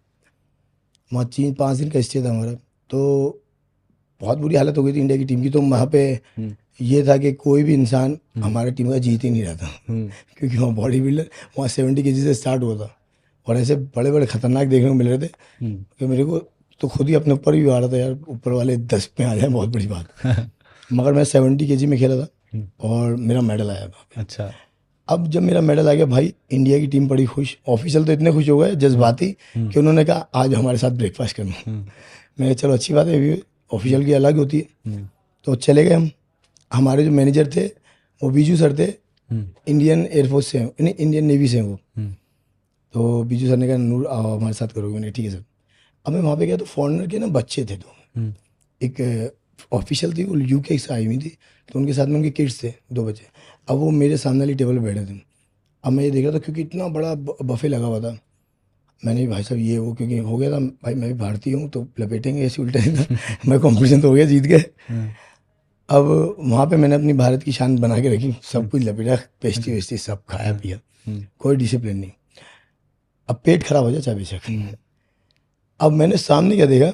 वहाँ 5 दिन का स्टे था हमारा। तो बहुत बुरी हालत हो गई थी इंडिया की टीम की। तो वहाँ पे ये था कि कोई भी इंसान हमारे टीम का जीत ही नहीं रहा था, हम्म, क्योंकि वहाँ बॉडी बिल्डर वहाँ 70 kg से स्टार्ट हुआ था और ऐसे बड़े बड़े खतरनाक देखने को मिल रहे थे हम्म, कि मेरे को तो खुद ही अपने ऊपर भी आ रहा था यार, ऊपर वाले 10 पे आ जाए बहुत बड़ी बात। मगर मैं 70 kg में खेला था और मेरा मेडल आया था। अच्छा। अब जब मेरा मेडल आ गया भाई, इंडिया की टीम बड़ी खुश, ऑफिशियल तो इतने खुश हो गए जज्बाती कि उन्होंने कहा आज हमारे साथ ब्रेकफास्ट करना। मैंने चलो अच्छी बात है, ऑफिशियल की अलग होती है। तो चले गए हम। हमारे जो मैनेजर थे वो बीजू सर थे, इंडियन एयरफोर्स से हैं, नहीं इंडियन नेवी से हैं वो। तो बीजू सर ने कहा नूर आओ हमारे साथ करोगे, मैंने ठीक है सर। अब मैं वहाँ पे गया तो फॉरेनर के ना बच्चे थे दो, एक ऑफिशियल थी वो यूके से आई हुई थी, तो उनके साथ में उनके किड्स थे 2 बच्चे। अब वो मेरे सामने वाली टेबल पर बैठे थे। अब मैं ये देख रहा था क्योंकि इतना बड़ा बफे लगा हुआ था। मैंने भी भाई साहब ये वो क्योंकि हो गया था भाई, मैं भी भारतीय हूँ तो लपेटेंगे ऐसे उल्टे मैं कंपटीशन तो हो गया, जीत गए। अब वहाँ पे मैंने अपनी भारत की शान बना के रखी, सब कुछ लपेटा, पेस्ट्री वेस्ट्री सब खाया पिया, कोई डिसिप्लिन नहीं। अब पेट खराब हो जाए चाहे बेशक। अब मैंने सामने क्या देखा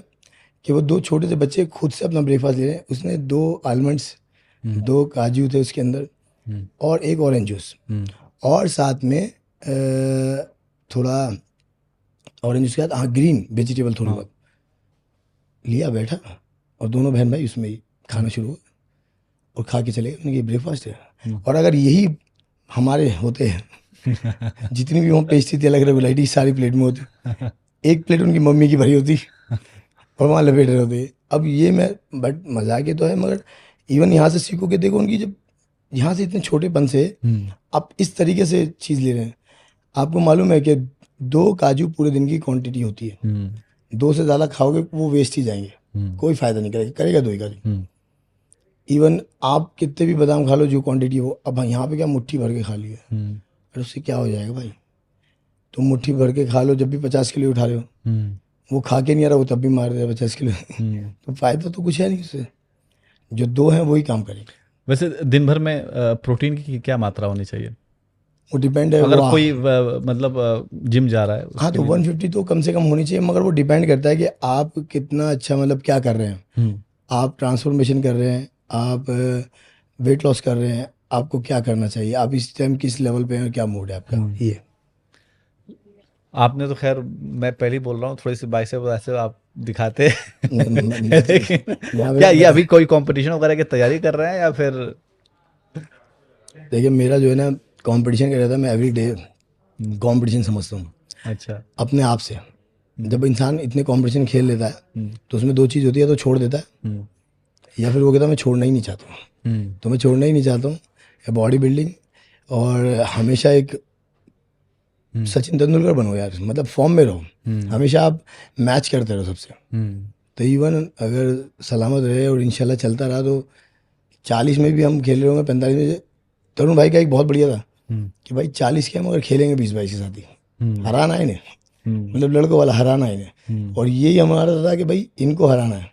कि वो 2 छोटे से बच्चे खुद से अपना ब्रेकफास्ट ले रहे हैं। उसने 2 आलमंड्स, 2 काजू थे उसके अंदर और 1 ऑरेंज जूस और साथ में थोड़ा ऑरेंज जूस के साथ हाँ ग्रीन वेजिटेबल थोड़ी बहुत लिया, बैठा और दोनों बहन भाई उसमें ही खाना शुरू हुआ और खा के चले गए। उनकी ब्रेकफास्ट है। और अगर यही हमारे होते हैं जितनी भी वहाँ पेस्ट्री थी अलग अलग वैरायटी सारी प्लेट में होती, एक प्लेट उनकी मम्मी की भरी होती और वहाँ लपेट रहे होते। अब ये मैं बट मजाक ही तो है, मगर इवन यहाँ से सीखो कि देखो उनकी जब यहाँ से इतने छोटेपन से आप इस तरीके से चीज़ ले रहे हैं। आपको मालूम है कि 2 काजू पूरे दिन की क्वांटिटी होती है, 2 से ज़्यादा खाओगे वो वेस्ट ही जाएंगे, कोई फायदा नहीं करेगा, करेगा 2 ही काजू। इवन आप कितने भी बादाम खा लो जो क्वांटिटी हो, अब यहाँ पे क्या मुट्ठी भर के खा लिया, अरे उससे क्या हो जाएगा भाई। तुम मुट्ठी भर के खा लो, जब भी 50 किलो उठा रहे हो, वो खा के नहीं आ रहा वो तब भी मार दे 50 किलो तो फायदा तो कुछ है नहीं उससे, जो 2 हैं वही काम करेंगे। वैसे दिन भर में प्रोटीन की क्या मात्रा होनी चाहिए? वो डिपेंड है, अगर वो कोई मतलब जिम जा रहा है हाँ उसके तो लिए? 150 तो कम से कम होनी चाहिए, मगर वो डिपेंड करता है कि आप कितना अच्छा मतलब क्या कर रहे हैं। आप ट्रांसफॉर्मेशन कर रहे हैं, आप वेट लॉस कर रहे हैं, आपको क्या करना चाहिए, आप इस टाइम किस लेवल पे हैं और क्या मूड है आपका, ये। आपने तो खैर, मैं पहले ही बोल रहा हूँ, थोड़ी सी बाइसेप ऐसे आप दिखाते हैं लेकिन यहाँ क्या ये पे अभी कोई कंपटीशन वगैरह की तैयारी कर रहे हैं या फिर? देखिए मेरा जो है ना कंपटीशन कर रहा था, मैं एवरी डे कंपटीशन समझता हूँ अच्छा। अपने आप से। जब इंसान इतने कंपटीशन खेल लेता है तो उसमें 2 चीज़ होती है, तो छोड़ देता है या फिर वो कहता है मैं छोड़ना ही नहीं चाहता हूँ। तो मैं छोड़ना ही नहीं चाहता हूँ बॉडी बिल्डिंग, और हमेशा एक सचिन तेंदुलकर बनो यार, मतलब फॉर्म में रहो, हमेशा आप मैच करते रहो सबसे। तो इवन अगर सलामत रहे और इंशाल्लाह चलता रहा तो 40 में भी हम खेल रहे होंगे, 45 में। तरुण भाई का एक बहुत बढ़िया था कि भाई 40 के हम अगर खेलेंगे 20-22 के साथ ही हराना है इन्हें, मतलब लड़कों वाला हराना है इन्हें, और यही हमारा था कि भाई इनको हराना है।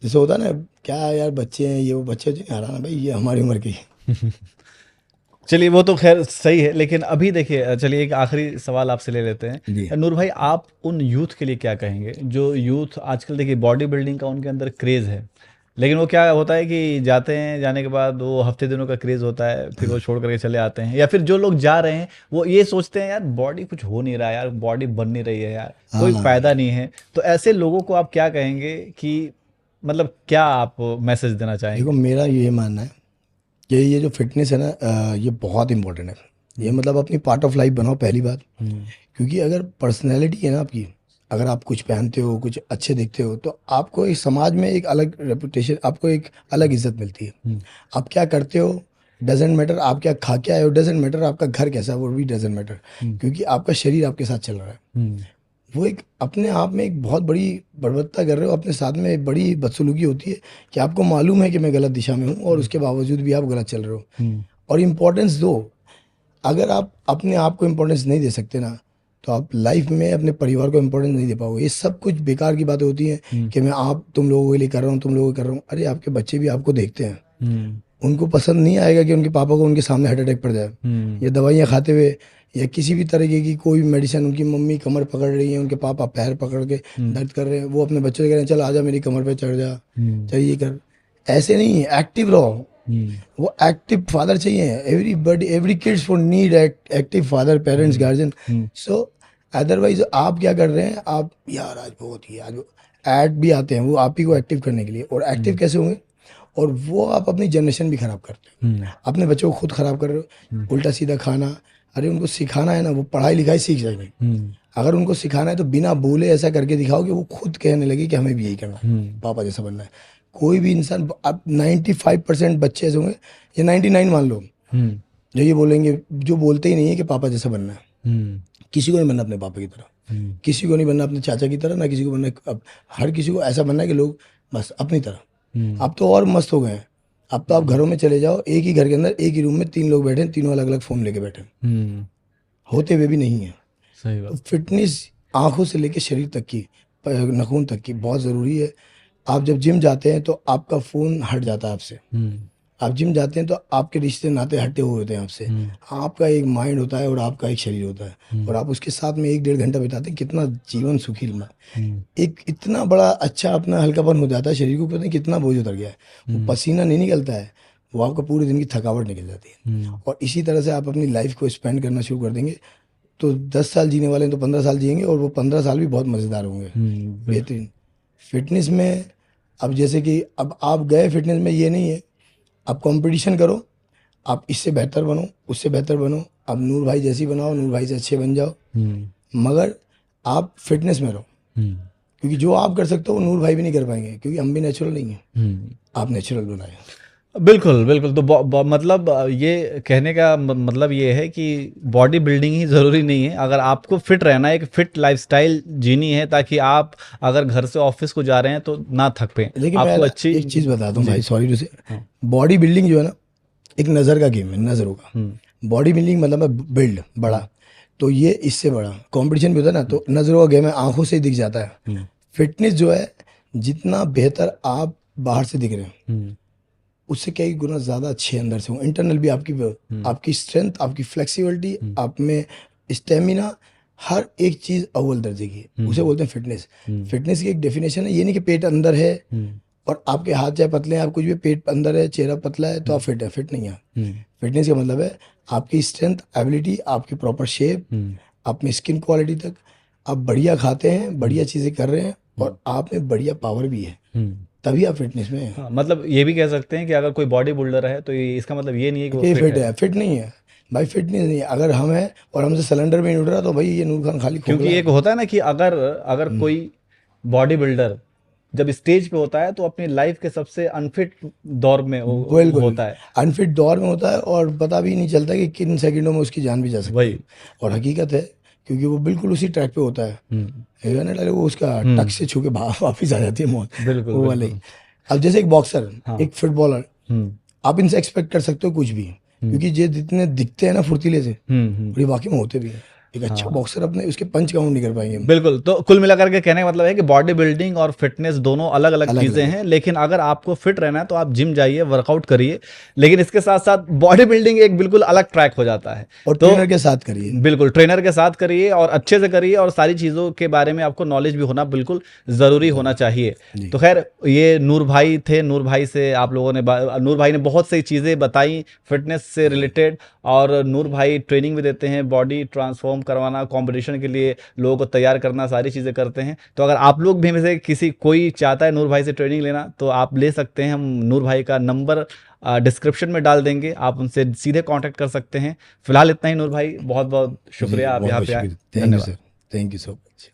जैसे होता है ना क्या यार बच्चे हैं ये वो, बच्चे हराना भाई ये हमारी उम्र के ही। चलिए वो तो खैर सही है, लेकिन अभी देखिए, चलिए एक आखिरी सवाल आपसे ले लेते जी। हैं। नूर भाई, आप उन यूथ के लिए क्या कहेंगे जो यूथ आजकल देखिए बॉडी बिल्डिंग का उनके अंदर क्रेज है, लेकिन वो क्या होता है कि जाते हैं, जाने के बाद वो हफ्ते दिनों का क्रेज होता है, फिर वो छोड़ करके चले आते हैं, या फिर जो लोग जा रहे हैं वो ये सोचते हैं यार बॉडी कुछ हो नहीं रहा है यार, बॉडी बन नहीं रही है यार, कोई फायदा नहीं है। तो ऐसे लोगों को आप क्या कहेंगे कि मतलब क्या आप मैसेज देना देखो चाहेंगे? मेरा ये मानना है कि ये जो फिटनेस है ना ये बहुत इंपॉर्टेंट है। ये मतलब अपनी पार्ट ऑफ लाइफ बनाओ पहली बात, क्योंकि अगर पर्सनैलिटी है ना आपकी, अगर आप कुछ पहनते हो, कुछ अच्छे दिखते हो, तो आपको इस समाज में एक अलग रेपुटेशन, आपको एक अलग इज्जत मिलती है। आप क्या करते हो डजेंट मैटर, आप क्या खा के आए हो डजेंट मैटर, आपका घर कैसा है वो भी डजेंट मैटर, क्योंकि आपका शरीर आपके साथ चल रहा है। वो एक अपने आप में एक बहुत बड़ी बर्बरता कर रहे हो, अपने साथ में एक बड़ी बदसलूकी होती है कि आपको मालूम है कि मैं गलत दिशा में हूँ और उसके बावजूद भी आप गलत चल रहे हो। और इम्पोर्टेंस दो, अगर आप अपने आप को इम्पोर्टेंस नहीं दे सकते ना तो आप लाइफ में अपने परिवार को इम्पोर्टेंस नहीं दे पाओगे। ये सब कुछ बेकार की बातें होती हैं कि मैं आप तुम लोगों के लिए कर रहा हूँ, तुम लोगों को कर रहा हूँ। अरे आपके बच्चे भी आपको देखते हैं, उनको पसंद नहीं आएगा कि उनके पापा को उनके सामने हार्ट अटैक पड़ जाए, या दवाइयाँ खाते हुए या किसी भी तरीके की कोई मेडिसिन, उनकी मम्मी कमर पकड़ रही है, उनके पापा पैर पकड़ के दर्द कर रहे हैं, वो अपने बच्चों से कह रहे हैं चल आजा मेरी कमर पे चढ़ जा, चल ये कर। ऐसे नहीं, एक्टिव रहो, वो एक्टिव फादर चाहिए। Every kids for need active father, parents, guardian. So otherwise आप क्या कर रहे हैं, आप यार आज बहुत ही आज ऐड भी आते हैं वो आप ही को एक्टिव करने के लिए, और एक्टिव कैसे होंगे, और वो आप अपनी जनरेशन भी खराब करते हैं, अपने बच्चों को खुद खराब कर रहे हो। उल्टा सीधा खाना, अरे उनको सिखाना है ना, वो पढ़ाई लिखाई सीख जाएंगे। अगर उनको सिखाना है तो बिना बोले ऐसा करके दिखाओ कि वो खुद कहने लगे कि हमें भी यही करना है, पापा जैसा बनना है। कोई भी इंसान, अब 95% बच्चे ऐसे होंगे, या 99 मान लो, जो ये बोलेंगे, जो बोलते ही नहीं है कि पापा जैसा बनना है। किसी को नहीं बनना अपने पापा की तरह, किसी को नहीं बनना अपने चाचा की तरह, ना किसी को बनना। अब हर किसी को ऐसा बनना है कि लोग बस अपनी तरह। अब तो और मस्त हो गए हैं, अब तो आप घरों में चले जाओ, एक ही घर के अंदर एक ही रूम में 3 लोग बैठे हैं, तीनों अलग अलग फोन लेके बैठे हैं, होते हुए भी नहीं है। सही तो बात। फिटनेस आंखों से लेके शरीर तक की, नाखून तक की बहुत ज़रूरी है। आप जब जिम जाते हैं तो आपका फ़ोन हट जाता है आपसे। आप जिम जाते हैं तो आपके रिश्ते नाते हटे हुए होते हैं आपसे। आपका एक माइंड होता है और आपका एक शरीर होता है, और आप उसके साथ में 1-1.5 घंटा बिताते हैं। कितना जीवन सुखी एक इतना बड़ा अच्छा अपना हल्कापन हो जाता है शरीर को, पता नहीं कितना बोझ उतर गया है। वो पसीना नहीं निकलता है, वो आपका पूरे दिन की थकावट निकल जाती है। और इसी तरह से आप अपनी लाइफ को स्पेंड करना शुरू कर देंगे तो 10 साल जीने वाले हैं तो 15 साल जिएंगे, और वो 15 साल भी बहुत मज़ेदार होंगे, बेहतरीन। फिटनेस में अब जैसे कि अब आप गए फिटनेस में, ये नहीं है आप कंपटीशन करो, आप इससे बेहतर बनो, उससे बेहतर बनो, आप नूर भाई जैसी बनाओ, नूर भाई से अच्छे बन जाओ, मगर आप फिटनेस में रहो। क्योंकि जो आप कर सकते हो वो नूर भाई भी नहीं कर पाएंगे, क्योंकि हम भी नेचुरल नहीं हैं, आप नेचुरल बनाए। बिल्कुल बिल्कुल। तो मतलब ये कहने का मतलब ये है कि बॉडी बिल्डिंग ही ज़रूरी नहीं है, अगर आपको फिट रहना है, एक फिट लाइफस्टाइल जीनी है, ताकि आप अगर घर से ऑफिस को जा रहे हैं तो ना थक पे। लेकिन आपको मैं अच्छी एक चीज़ बताता हूँ भाई, सॉरी टू से, हाँ। बॉडी बिल्डिंग जो है ना, एक नज़र का गेम है, नज़रों का। बॉडी बिल्डिंग मतलब है बिल्ड बड़ा, तो ये इससे बड़ा कंपटीशन भी होता है ना, तो नज़रों का गेम है, आंखों से ही दिख जाता है। फिटनेस जो है, जितना बेहतर आप बाहर से दिख रहे हैं, उससे कई गुना ज़्यादा अच्छे अंदर से हो। इंटरनल भी आपकी स्ट्रेंथ, आपकी फ्लेक्सिबिलिटी, आप में स्टेमिना, हर एक चीज़ अव्वल दर्जे की है। उसे बोलते हैं फिटनेस। फिटनेस की एक डेफिनेशन है, ये नहीं कि पेट अंदर है और आपके हाथ चाहे पतले हैं, आप कुछ भी, पेट अंदर है, चेहरा पतला है तो आप फिट है, फिट नहीं है। फिटनेस का मतलब है आपकी स्ट्रेंथ, एबिलिटी, आपकी प्रॉपर शेप, आप में स्किन क्वालिटी तक, आप बढ़िया खाते हैं, बढ़िया चीज़ें कर रहे हैं, और आप में बढ़िया पावर भी है, तभी आप फिटनेस में हैं। हाँ, मतलब ये भी कह सकते हैं कि अगर कोई बॉडी बिल्डर है तो इसका मतलब ये नहीं है कि वो ये फिट फिट है। है, फिट नहीं है भाई, फिटनेस नहीं है। अगर हम हैं और हमसे सिलेंडर में नहीं उठ रहा तो भाई ये नूर खान खाली क्योंकि खोखला एक होता है ना कि अगर कोई बॉडी बिल्डर जब स्टेज पे होता है तो अपनी लाइफ के सबसे अनफिट दौर में बिल्कुल होता है। अनफिट दौर में होता है, और पता भी नहीं चलता कि किन सेकंडों में उसकी जान भी जा सकती है। वही। और हकीकत है, क्योंकि वो बिल्कुल उसी ट्रैक पे होता है, है ना, वो उसका टक से छू के वापिस आ जाती है मौत, बिल्कुल वो वाले ही। बिल्कुल। अब जैसे एक बॉक्सर, हाँ। एक फुटबॉलर, आप इनसे एक्सपेक्ट कर सकते हो कुछ भी, क्योंकि ये जितने दिखते हैं ना फुर्तीले से, और ये वाकई में होते भी हैं। एक अच्छा बॉक्सर अपने उसके पंच काउंट नहीं कर पाएंगे हम। बिल्कुल। तो कुल मिलाकर के कहने का मतलब है कि बॉडी बिल्डिंग और फिटनेस दोनों अलग अलग चीजें हैं, लेकिन अगर आपको फिट रहना है तो आप जिम जाइए, वर्कआउट करिए, लेकिन इसके साथ साथ बॉडी बिल्डिंग एक बिल्कुल अलग ट्रैक हो जाता है। और तो ट्रेनर के साथ करिए, बिल्कुल ट्रेनर के साथ करिए और अच्छे से करिए, और सारी चीज़ों के बारे में आपको नॉलेज भी होना बिल्कुल ज़रूरी होना चाहिए। तो खैर, ये नूर भाई थे, नूर भाई से आप लोगों ने नूर भाई ने बहुत सी चीज़ें बताई फिटनेस से रिलेटेड, और नूर भाई ट्रेनिंग भी देते हैं, बॉडी ट्रांसफॉर्म करवाना, कॉम्पिटिशन के लिए लोगों को तैयार करना, सारी चीज़ें करते हैं। तो अगर आप लोग भी में से कोई चाहता है नूर भाई से ट्रेनिंग लेना तो आप ले सकते हैं। हम नूर भाई का नंबर डिस्क्रिप्शन में डाल देंगे, आप उनसे सीधे कांटेक्ट कर सकते हैं। फिलहाल इतना ही नूर भाई, बहुत बहुत शुक्रिया आप यहाँ पे आए। Thank you sir, thank you so much.